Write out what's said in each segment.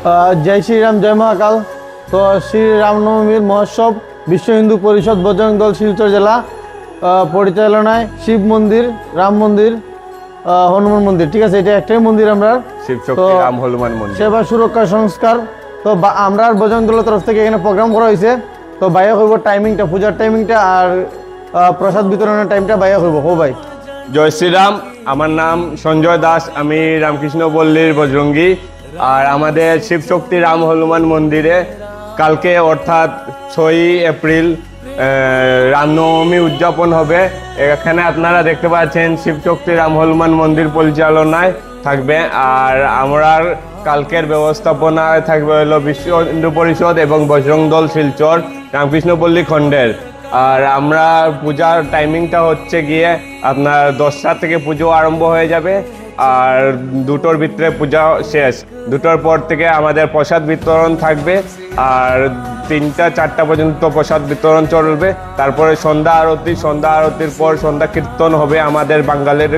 जय श्री राम जय महाकाल। तो श्री रामनवमीर महोत्सव विश्व हिंदू परिषद बजरंग दल शिलचर जिला परिचालनाय शिव मंदिर राम मंदिर हनुमान मंदिर ठीक है ये एक मंदिर शिव शक्ति राम हनुमान मंदिर सेवा सुरक्षा संस्कार तो बजरंग दल तरफ থেকে এখানে প্রোগ্রাম করা হয়েছে। তো বাইরে হইব টাইমিংটা পূজার টাইমিংটা আর প্রসাদ বিতরণের টাইমটা বাইরে হইব। হো ভাই জয় শ্রীরাম। আমার নাম সঞ্জয় দাস, আমি রামকৃষ্ণ পল্লীর বজরঙ্গী। আর আমাদের শিব শক্তি রাম হনুমান মন্দিরে কালকে অর্থাৎ 6 এপ্রিল রামনবমী উদযাপন হবে। এখানে আপনারা দেখতে পাচ্ছেন শিব শক্তি রাম হনুমান মন্দির পরিচালনায় থাকবে। আর আমরা কালকের ব্যবস্থাপনায় থাকবে হলো বিশ্ব হিন্দু পরিষদ এবং বজরং দল শিলচর রামকৃষ্ণপল্লী খণ্ডের। আর আমরা পূজার টাইমিংটা হচ্ছে গিয়ে আপনার 10টা থেকে পুজো আরম্ভ হয়ে যাবে আর 2টোর ভিতরে পূজা শেষ। 2টোর পর থেকে আমাদের প্রসাদ বিতরণ থাকবে আর 3টা 4টা পর্যন্ত প্রসাদ বিতরণ চলবে। তারপরে সন্ধ্যা আরতির পর সন্ধ্যা কীর্তন হবে। আমাদের বাঙালির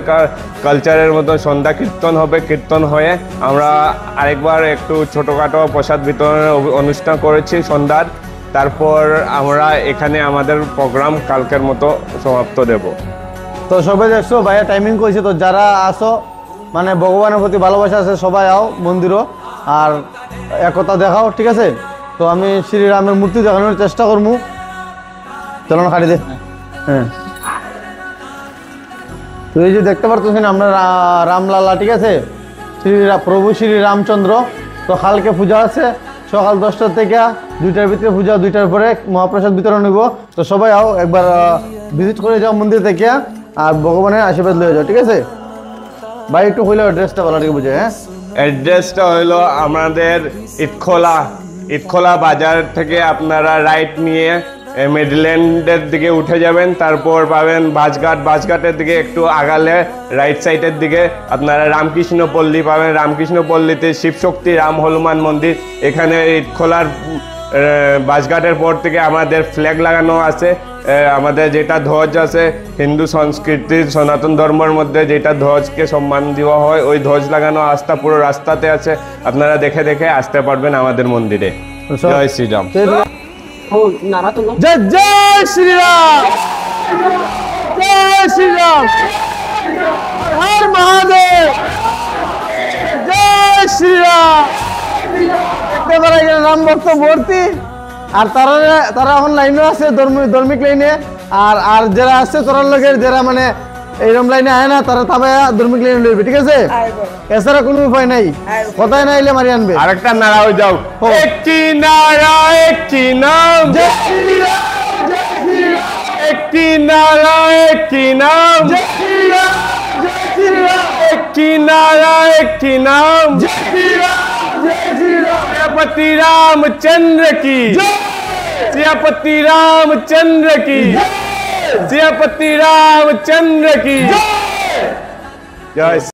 কালচারের মতো সন্ধ্যা কীর্তন হবে। কীর্তন হয়ে আমরা আরেকবার একটু ছোটোখাটো প্রসাদ বিতরণের অনুষ্ঠান করেছি সন্ধ্যার। তারপর আমরা এখানে আমাদের প্রোগ্রাম কালকের মতো সমাপ্ত দেব। তো সবাই দেখছো ভাইয়া টাইমিং কইছে। তো যারা আসো মানে ভগবানের প্রতি ভালোবাসা আছে সবাই আও মন্দিরও আর একতা দেখাও ঠিক আছে। তো আমি শ্রীরামের মূর্তি দেখানোর চেষ্টা করবো। চলো না খাড়ি দে। হ্যাঁ তো এই যে দেখতে পারতেছেন আমরা রামলালা ঠিক আছে প্রভু শ্রী রামচন্দ্র। তো কালকে পূজা আছে সকাল 10টা থেকে 2টার ভিতরে পূজা, 2টার পরে মহাপ্রসাদ বিতরণ হইব। তো সবাই আও একবার ভিজিট করে যাও মন্দির থেকে আর ভগবানের আশীর্বাদ লয়ে যাও ঠিক আছে। ভাই একটু হইলো অ্যাড্রেসটা বলা ঠিক বুঝে। হ্যাঁ অ্যাড্রেসটা হলো আমাদের ইটখোলা বাজার থেকে আপনারা রাইট নিয়ে মিডল্যান্ডের দিকে উঠে যাবেন। তারপর পাবেন বাসঘাটের দিকে একটু আগালে রাইট সাইডের দিকে আপনারা রামকৃষ্ণপল্লী পাবেন। রামকৃষ্ণপল্লীতে শিবশক্তি রাম হনুমান মন্দির। এখানে ইটখোলার বাসঘাটের পর থেকে আমাদের ফ্ল্যাগ লাগানো আছে। আমাদের যেটা ধ্বজ আছে হিন্দু সংস্কৃতির সনাতন ধর্মের মধ্যে যেটা ধ্বজকে সম্মান দেওয়া হয় ওই ধ্বজ লাগানো আস্থা পুরো রাস্তাতে আছে। আপনারা দেখে দেখে আসতে পারবেন আমাদের মন্দিরে। জয় শ্রীরাম। জয় জয় শ্রীরাম জয় শ্রীরাম হর মহাদেব জয় শ্রীরাম। রাম ভক্ত ভর্তি আর তারা এখন লাইনে আছে ধর্মিক লাইনে। আর যারা আছে তোর লোকের যারা মানে এইরকম লাইনে আয় না তারা তবে ধর্মিক লাইনে লইবে ঠিক আছে। এছাড়া কোনো উপায় নাই। কথায় না এলে মারি আনবে। আরেকটা নারা হয়ে যাও একটি নারা একটি নাম একটি নারা একটি নাম একটি নারা একটি नाम सियापति रामचंद्र की सियापति रामचंद्र की सियापति रामचंद्र की जय।